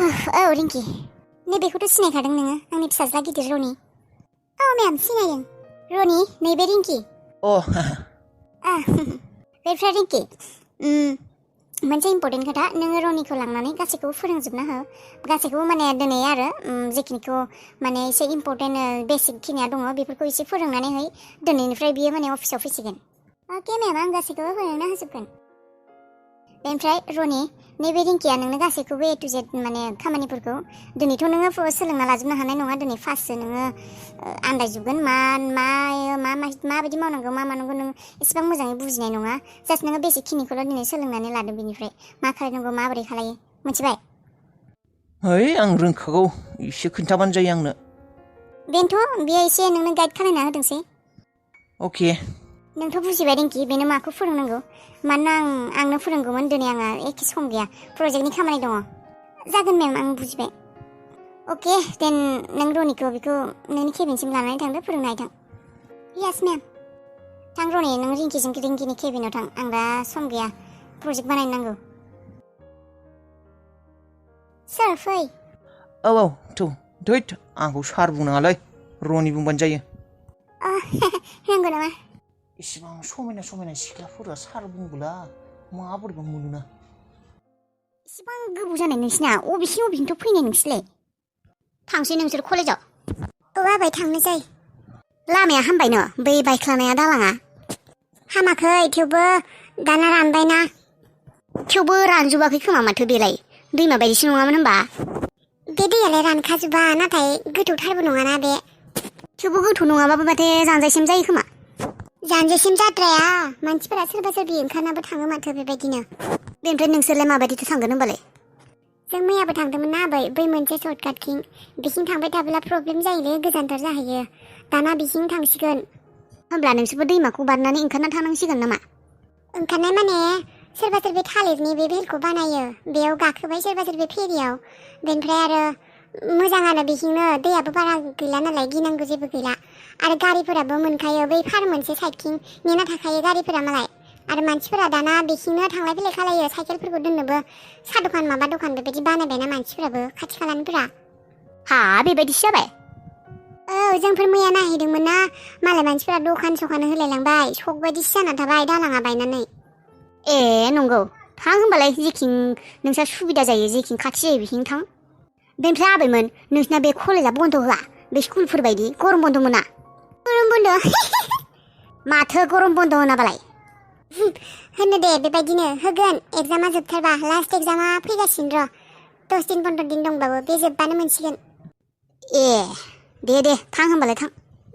औ रिंकि नैबेखौथ' सिनायखादों नोङो आंनि फिसाज्ला गिदिर रनि औ मेम सिनायदों रनि नैबे रिंकि बेनिफ्राय रिंकि मोनसे इम्परटेन्ट खोथा नोङो रनिखौ लांनानै गासैखौबो फोरोंजोबना हो गासैखौबो माने दिनै आरो जेखिनिखौ माने एसे इम्परटेन्ट बेसिक खिनिया दङ बेफोरखौ एसे फोरोंनानै है दिनैनिफ्राय बियो माने अफिसाव फैसिगोन अके मेम आं गासैखौबो फोरोंना होजोबगोन बेनिफ्राय रनि नैबे रिंकिया नोंनो गासैखौबो ए टु जेड माने खामानिफोरखौ दिनैथ' नोङो सोलोंना लाजोबनो हानाय नङा दिनै फार्स्टसो नोङो आन्दायजोबगोन माबायदि मावनांगौ मा मानांगौ नों एसेबां मोजाङै बुजिनाय नङा जास्ट नोङो बेसिक खिनिखौल' दिनै सोलोंनानै लादो बिनिफ्राय मा खालायनांगौ माबोरै खालायो मिथिबाय है आं रोंखागौ एसे खोन्थाबानो जायो आंनो बेनोथ' बियो एसे नोंनो गाइड खालायना होदोंसै अके नोंथ' बुजिबाय रिंकि बेनो माखौ फोरोंनांगौ मानोना आंनो फोरोंगौमोन दिनै आंहा एखे सम गैया प्रजेक्टनि खामानि दङ जागोन मेम आं बुजिबाय अके देन नों रनिखौ बेखौ नोंनि केबिनसिम लानानै थांदो फोरोंनाय थां यास मेम थां रनि नों रिंकिनि केबिनाव थां आं दा सम गैया प्रजेक्ट बानायनो नांगौ सोर फै औ थैथ आंखौ सार बुंनाङालै रनि बुंबानो जायो नंगौ नामा इसिबां समायना सिख्लाफोरा सार बुंबोला माबोरैबा मोनोना इसिबां गोबाव जानाय नोंसिना अबेसिमथ' फैनाय नोंसोरलाय थांसै नोंसोर कलेजाव आबै थांनोसै लामाया हामबायनो बै बायख्लानाया दालाङा हामाखै थेवबो दाना रानबायना थेवबो रानजोबाखै खोमा माथो बेलाय दैमा बायदिसो नङामोन होनबा बे दैयालाय रानखाजोबा नाथाय गोथौथारबो नङाना बे थेवबो गोथौ नङाबाबो माथो जानजायसिम जायो खोमा जानजायसिम जाद्राया मानसिफोरा सोरबा सोरबि ओंखारनाबो थाङो माथो बेबायदिनो बेनिफ्राय नोंसोरलाय माबायदिथो थांगोन होनबालाय जों मैयाबो थांदोंमोन ना बै मोनसे सर्टकाटथिं बिथिं थांबाय थाब्ला प्रब्लेम जायोलै गोजानथार जाहैयो दाना बिथिं थांसिगोन होमब्ला नोंसोरबो दैमाखौ बारनानै ओंखारना थांनांसिगोन नामा ओंखारनाय माने सोरबा सोरबि थालिरनि बे भेलखौ बानायो बेयाव गाखोबाय सोरबा सोरबि फेरियाव बेनिफ्राय आरो मोजाङानो बिथिंनो दैयाबो बारा गैला नालाय गिनांगौ जेबो गैला आरो गारिफोराबो मोनखायो बै फार मोनसे साइडथिं नेना थाखायो गारिफोरा मालाय आरो मानसिफोरा दाना बिथिंनो थांलाय फैलाय खालायो साइकेलफोरखौ दोननोबो साहा दखान माबा दखान बेबायदि बानायबायना मानसिफोराबो खाथि खालानिफोरा हा बेबायदिसो जाबाय औ जोंफोर मैया नायहैदोंमोन ना मालाय मानसिफोरा दखान सखान होलायलांबाय सक बायदिसो जाना थाबाय दालाङा बायनानै ए नंगौ थां होनबालाय जेखिं नोंस्रा सुबिदा जायो जेखिं खाथि जायो बिथिं थां बेनिफ्राय आबैमोन नोंसिना बे कलेजा बन्द' होआ बे स्कुलफोर बायदि गरम बन्द' मोना गरम बन्द' माथो गरम बन्द' होनाबालाय होनो दे बेबायदिनो होगोन एग्जामा जोबथारबा लास्ट एग्जामा फैगासिनो र' 10 दिन 15 दिन दंबाबो बे जोबबानो मोनसिगोन ए दे थां होनबालाय थां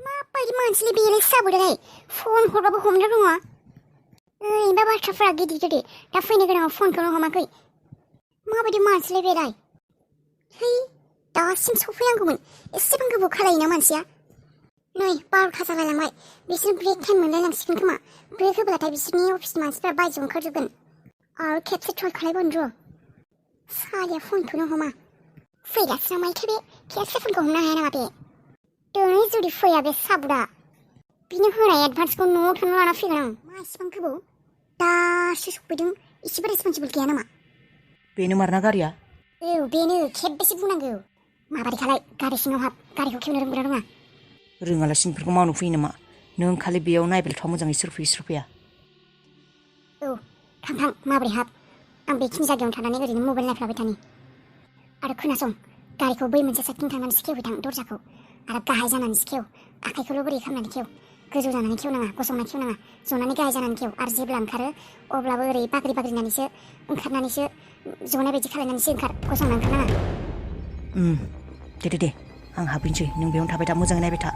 माबायदि मानसिलै बेलाय साबोदाय फन हरबाबो हमनो रोङा ओरैनोबा बाथ्राफ्रा गिदिर दा फैनो गोनाङाव फनखौनो हमाखै माबायदि मानसिलै बेलाय है दासिम सफैनांगौमोन एसेबां गोबाव खालायोना मानसिया नै 12 जालायलांबाय बिसोर ब्रेक टाइम मोनलायलांसिगोन खोमा ब्रेक होब्लाथाय बिसोरनि अफिसनि मानसिफ्रा बायजोआव ओंखारजोबगोन आरो खेबसे ट्राइ खालायबावनो र' सालिया फनखौनो हमा फैगासिनो बे खेबसे फनखौ हमनो हाया नामा बे दिनै जुदि फैया बे साबुदा बिनो होनाय एडभान्सखौ न'आव थांनो लाना फैगोन आं मा इसिबां गोबाव दासो सफैदों इसेबो रेसपन्सिबोल गैया नामा बेनो मारना गारिया औ बेनो खेबबेसे बुंनांगौ माबादि खालाय गारि सिङाव हाब गारिखौ खेवनो रोंगोना रोङा रोङालासिनो बेफोरखौ मावनो फैयो नामा नों खालि बेयाव नायबायल' था मोजाङै सोर फैया औ थां माबोरै हाब आं बेखिनि जायगायावनो थानानै ओरैनो मबाइल नायफ्लाबाय थानि आरो खोनासं गारिखौ बै मोनसे साइडथिं थांनानै खेवबाय थां दरजाखौ आरो गाहाय जानानै खेव आखाइखौल' बोरै खालामनानै खेव गोजौ जानानै खेवनाङा गसंना खेवनाङा जनानै गाहाय जानानै खेव आरो जेब्ला ओंखारो अब्लाबो ओरै बाग्रिनानैसो ओंखारनानैसो जनाय बायदि खालायनानैसो ओंखार गसंना ओंखारनाङा दे आं हाबफैनोसै नों बेयावनो थाबाय था मोजाङै नायबाय था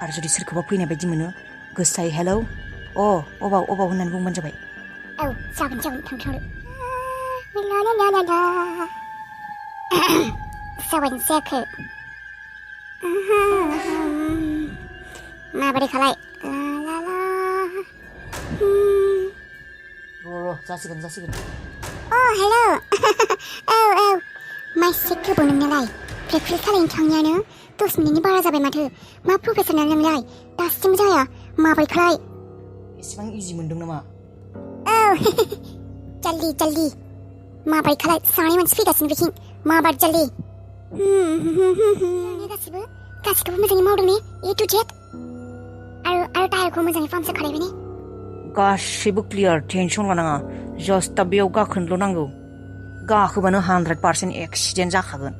आरो जुदि सोरखौबा फैनाय बायदि मोनो गोसायै हेलौ अबाव होननानै बुंबानो जाबाय औ जागोन थांथारो जाबाय जायाखै माबोरै खालाय र' जासिगोन हेलौ औ माइसे गोबाव नोंनालाय प्रेक्टिस खालायनो थांनायानो 10 मिनिटनि बारा जाबाय माथो मा प्रफेसनेल नोंलाय दासिम जाया माबोरै खालाय एसेबां इजि मोनदों नामा औ जल्दी माबोरै खालाय सानै मानसि फैगासिनो बिथिं मा बाद जालि गासिखौबो मोजाङै मावदों ने ए टु जेड आरो टायारखौ मोजाङै फाहामसो खालायबाय ने गासिबो क्लियार टेनसन लानाङा जास्ट दा बेयाव गाखोनोल' नांगौ गाखोबानो 100% एक्सिडेन्ट जाखागोन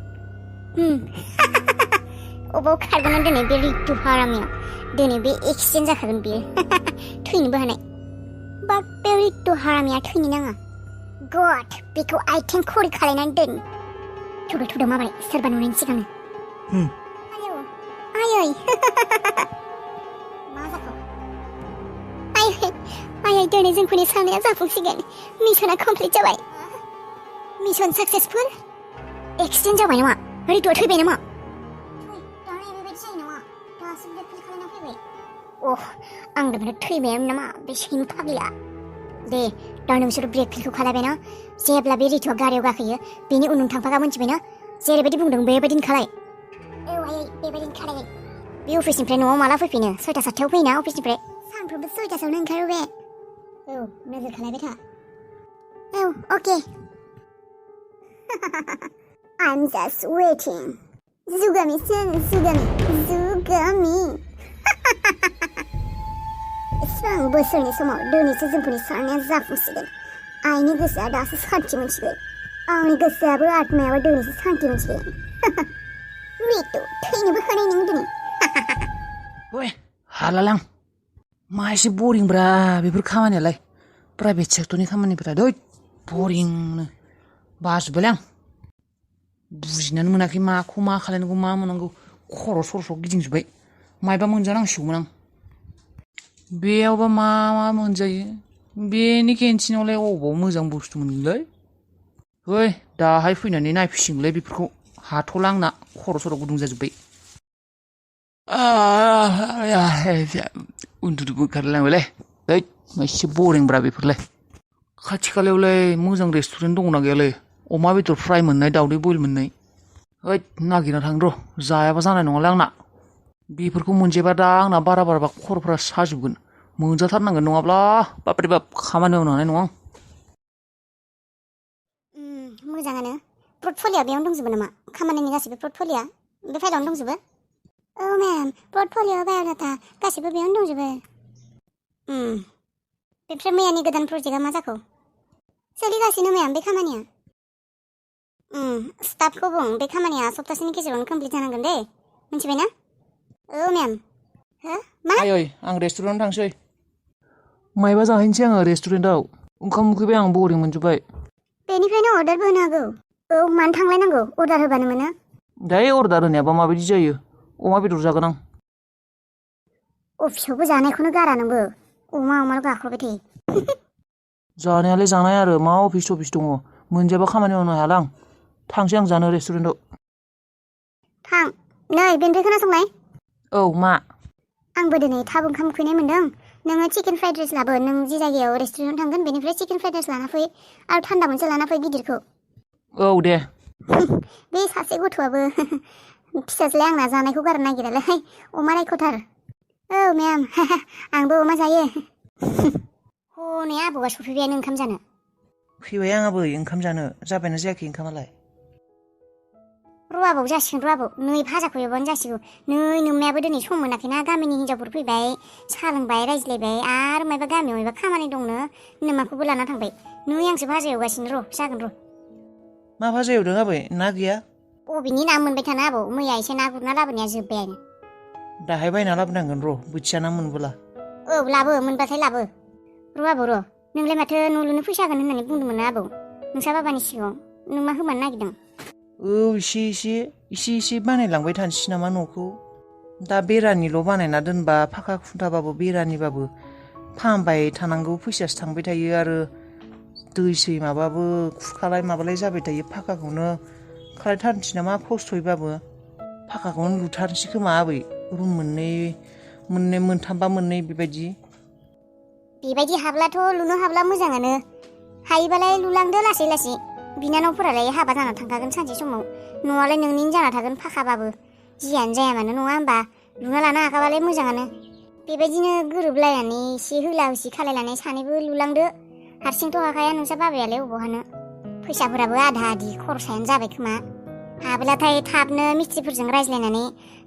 अबाव खारगोन दिनै बे रितु हारामिया दिनै बे एक्सिडेन्ट जाखागोन बियो थैनोबो हानाय बाट बे रितु हारामिया थैनो नाङा गड बेखौ आइथिं खरि खालायनानै दोन थुदो माबाय सोरबा नुनायनि सिगांनो आयै मा जाखो आयै दिनै जोंफोरनि साननाया जाफुंसिगोन मिशना कमप्लिट जाबाय मिशन साक्सेसफुल एक्सिडेन्ट जाबाय नामा रितुआ थैबाय नामा आं दामाने थैबायानो नामा बे सैमा फाग्लिया दे दा नोंसोर ब्रेक फिलखौ खालायबायना जेब्ला बे रितुआ गारियाव गाखोयो बेनि उन थांफागा मोनथिबायना जेरैबायदि बुंदों बेबायदिनो खालाय औ आयै बेबायदिनो खालायगोन बे अफिसनिफ्राय न'आव माला फैफिनो 6:00-7:00 फैयोना अफिसनिफ्राय सानफ्रोमबो 6:00 ओंखारो बे औ नोजोर खालायबाय था औ अके I'm just waiting Zugami इसिबां बोसोरनि समाव दिनैसो जोंफोरनि साननाया जाफुंसिगोन आइनि गोसोआ दासो सान्थि मोनसिगोन आंनि गोसोआबो आत्मायाबो दिनैसो सान्थि मोनसिगोन रितु थैनोबो हानाय नों दिनै ओइ हालालां मा एसे बरिंब्रा बेफोर खामानियालाय प्राइभेट सेक्टरनि खामानिफोरा दै बरिंनो बाजोब्बायलां बुजिनानै मोनाखै माखौ मा खालायनांगौ मा मोननांगौ खर' सर' गिदिंजोब्बाय मायबा मोनजानांसिगौमोन आं बेयावबा मा मोनजायो बेनि केन्टिनावलाय अबाव मोजां बुस्थु मोनगोनलै ओइ दाहाय फैनानै नायफैसिगोनलै बेफोरखौ हाथ'ला आंना खर' सर' गुदुं जाजोब्बाय उन्दुनोबो ओंखारलायलांबायलै ओइ एसे बरिंब्रा बेफोरलाय खाथि खालायावलाय मोजां रेस्टुरेन्ट दंना गैयालै अमा बेदर फ्राय मोननाय दावदै बयल मोननाय ओइ नागिरना थांनो र' जायाबा जानाय नङालै आंना बेफोरखौ मोनजेबा दा आंना बारा खर'फ्रा साजोबगोन मोनजाथारनांगोन नङाब्ला बाब्रे बाब खामानि मावनो हानाय नङा मोजाङानो पर्टफलिया बेयावनो दंजोबो नामा खामानिनि गासिबो पर्टफलिया बे फाइलावनो दंजोबो औ मेम पर्टफलिय बाय'डाटा गासिबो बेयावनो दंजोबो बेनिफ्राय मैयानि गोदान प्रजेक्टआ मा जाखो सोलिगासिनो मेम बे खामानिया स्टाफखौ बुं बे खामानिया सप्तासेनि गेजेरावनो कमप्लिट जानांगोन दे मिथिबायना औ मेम हो मा आयै आं रेस्टुरेन्टाव थांसै मायबा जाहैनोसै आङो रेस्टुरेन्टाव ओंखाम उखैबाय आं बरिं मोनजोब्बाय बेनिफ्रायनो अर्डारबो होनो हागौ औ मानो थांलायनांगौ अर्डार होबानो मोनो दाय अर्डार होनायाबा माबायदि जायो अमा बेदर जागोन आं अफिसावबो जानायखौनो गारा नोंबो अमाल' गाख्रबाय थायो जानायालाय जानाय आरो मा अफिस दङ मोनजाबा खामानि मावनो हायाला आं थांसै आं जानो रेस्टुरेन्टाव थां नै बेनिफ्राय खोनासंनाय औ मा आंबो दिनै थाब ओंखाम उखैनाय मोन्दों नोङो चिकेन फ्राइड राइस लाबो नों जि जायगायाव रेस्टुरेन्टाव थांगोन बेनिफ्राय चिकेन फ्राइड राइस लाना फै आरो थान्दा मोनसे लाना फै गिदिरखौ औ दे बे सासे गथ'आबो फिसाज्लाय आंना जानायखौ गारनो नागिरालाय अमा रायख'थार औ मेम आंबो अमा जायो हनै आबौआ सफैबायानो ओंखाम जानो फैबाय आं आबै ओंखाम जानो जाबायना जायाखै ओंखामालाय र' आबौ जासिगोन र' आबौ नै भाजाखौ एवबानो जासिगौ नै नोंमायाबो दिनै सम मोनाखैना गामिनि हिनजावफोर फैबाय साहा लोंबाय रायज्लायबाय आरो मायबा गामियाव मायबा खामानि दंनो नोमाखौबो लाना थांबाय नै आंसो भाजा एवगासिनो र' जागोन र' मा भाजा एवदों आबै ना गैया बबेनि ना मोनबाय थानो आबौ मैया एसे ना गुरना लाबोनाया जोब्बायानो दाहाय बायना लाबोनांगोन र' बोथिया ना मोनबोला औ लाबो मोनबाथाय लाबो र' आबौ र' नोंलाय माथो न' लुनो फैसा होगोन होननानै बुंदोंमोन ना आबौ नोंसा बाबानि सिगाङाव नों मा होमानो नागिरदों औ एसे बानायलांबाय थानोसै नामा न'खौ दा बेरानिल' बानायना दोनबा फाखा खुन्थाबाबो बेरानिबाबो फाहामबाय थानांगौ फैसासो थांबाय थायो आरो दै सै माबाबो खुरखालाय माबालाय जाबाय थायो फाखाखौनो खालायथारनोसै नामा खस्थ'यैबाबो फाखाखौनो लुथारनोसै खोमा आबै रुम मोनथामबा मोननै बेबायदि हाब्लाथ' लुनो हाब्ला मोजाङानो हायोबालाय लुलांदो लासै लासै बिनानावफोरालाय हाबा जाना थांखागोन सानसे समाव न'आलाय नोंनिनो जाना थागोन फाखाबाबो जियानो जाया मानो नङा होमबा लुना लानो हाखाबालाय मोजाङानो बेबायदिनो गोरोबलायनानै एसे होला होसि खालायनानै सानैबो लुलांदो हारसिंथ' हाखाया नोंसा बाबायालाय अबाव हानो फैसाफोराबो आधा आधि खरसायानो जाबाय खोमा हाबोलाथाय थाबनो मिस्ट्रिफोरजों रायज्लायनानै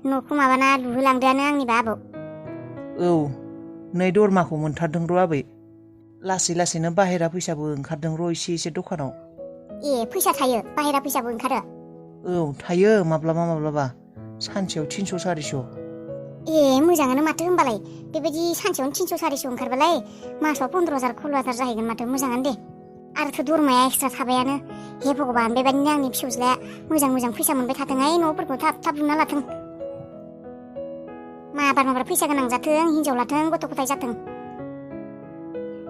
न'खौ माबाना लुहोलांदोआनो आंनिबा आबौ औ नै दरमाखौ मोनथारदों र' आबै लासै लासैनो बाहेरा फैसाबो ओंखारदों र' एसे दखानाव ए फैसा थायो बाहेरा फैसाबो ओंखारो औ थायो माब्लाबा सानसेयाव 300 400 ए मोजाङानो माथो होमबालाय बेबायदि सानसेयावनो 300 400 ओंखारबालाय मासाव 15,000 16,000 जाहैगोन माथो मोजाङानो दे आरोथ' दरमाया एक्सट्रा थाबायानो हे भगबान बेबायदिनो आंनि फिसौज्लाया मोजां फैसा मोनबाय थाथोंहाय न'फोरखौ थाब लुना लाथों माबार फैसा गोनां जाथों हिनजाव लाथों गथ' गथाय जाथों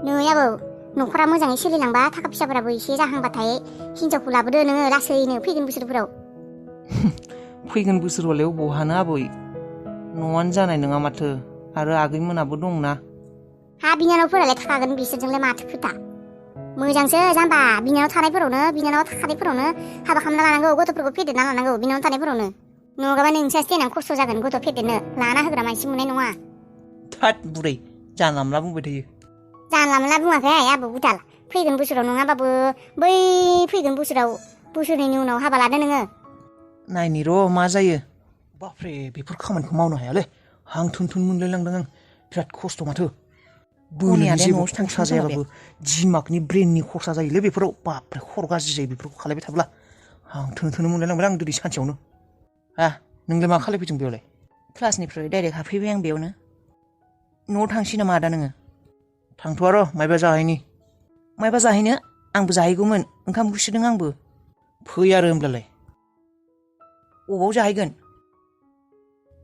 नै आबौ न'खरा मोजाङै सोलिलांबा थाखा फैसाफोराबो एसे जाहांबाथाय हिनजावखौ लाबोदो नोङो लासैनो फैगोन बोसोरफोराव फैगोन बोसोरबालाय अबाव हानो आबै न'आनो जानाय नङा माथो आरो आगैमोनाबो दंना हा बिनानावफोरालाय थाखागोन बिसोरजोंलाय माथो खोथा मोजांसो जाम्बा बिनानाव थाखानायफोरावनो हाबा खालामना लानांगौ गथ'फोरखौ फेदेरना लानांगौ बिनानाव थानायफोरावनो नङाबा नोंसासो देनां खस्थ' जागोन गथ' फेदेरनो लाना होग्रा मानसि मोननाय नङा थाद बुरै जानला मोनला बुंबाय थायो जानला मोनला बुङाखै आबौ गुदाल फैगोन बोसोराव नङाबाबो बै फैगोन बोसोरनैनि उनाव हाबा लादो नोङो नायनि र' मा जायो बाफ्रे बेफोर खामानिखौ मावनो हायालै हां थुन मोनलायलांदों आं बिराद खस्थ' माथो बोलोनि जेबो खरसा जायाबाबो दिमागनि ब्रेननि खरसा जायोलै बेफोराव बाफ्रे खर' गाज्रि जायो बेफोरखौ खालायबाय थाब्ला हां थोनो मोनलायलांबाय आं दिनै सानसेयावनो नोंलाय मा खालायफैदों बेयावलाय क्लासनिफ्राय डाइरेक्ट हाबफैबाय आं बेयावनो न'आव थांसै नामा आदा नोङो थांथ'आ र' मायबा जाहैनि मायबा जाहैनो आंबो जाहैगौमोन ओंखाम उखैसोदों आंबो फै आरो होमब्लालाय अबाव जाहैगोन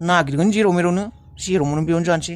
नागिरगोन जेराव मेरावनो जेराव मोनो बेयावनो जानोसै